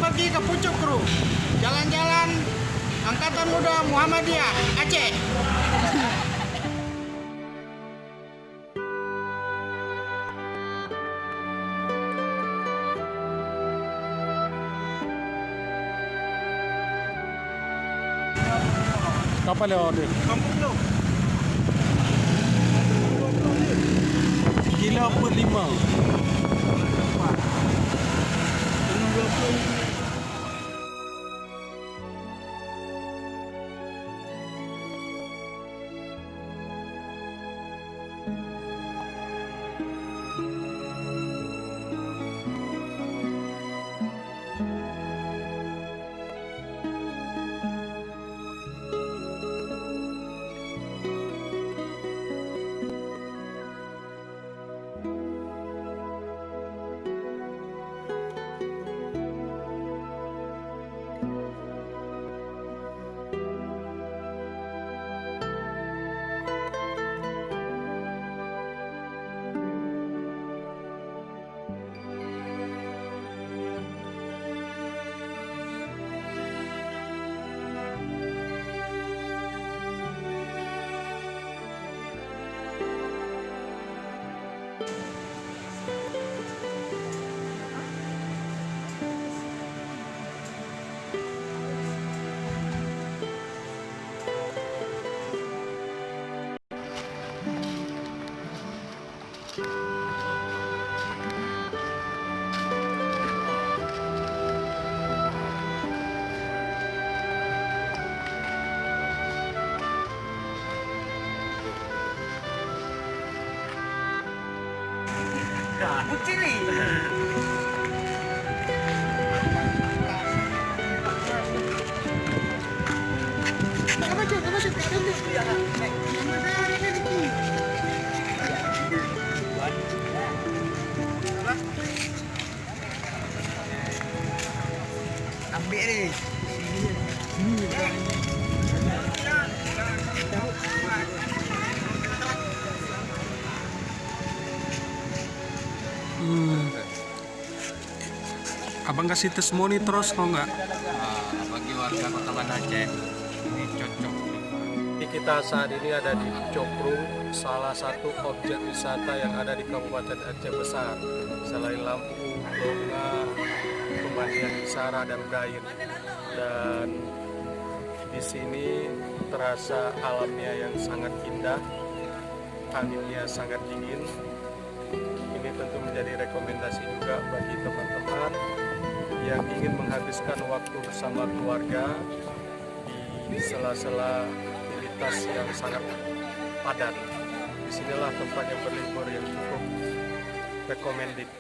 pergi ke Pucuk Kru, jalan-jalan Angkatan Muda Muhammadiyah Aceh. Kapal lewat dia. Kampung Lo. Kilo per 5. Bucili. Ambil ni. Abang kasih testimoni terus kok nggak? Bagi warga Kota Banda Aceh ini cocok. Kita saat ini ada di Cokrung, salah satu objek wisata yang ada di Kabupaten Aceh Besar. Selain lampu, longa, pemandian Isara dan Gain. Dan di sini terasa alamnya yang sangat indah, anginnya sangat dingin. Ini tentu menjadi rekomendasi juga bagi teman-teman yang ingin menghabiskan waktu bersama keluarga di sela-sela aktivitas yang sangat padat. Disinilah tempat yang berlibur yang cukup recommended.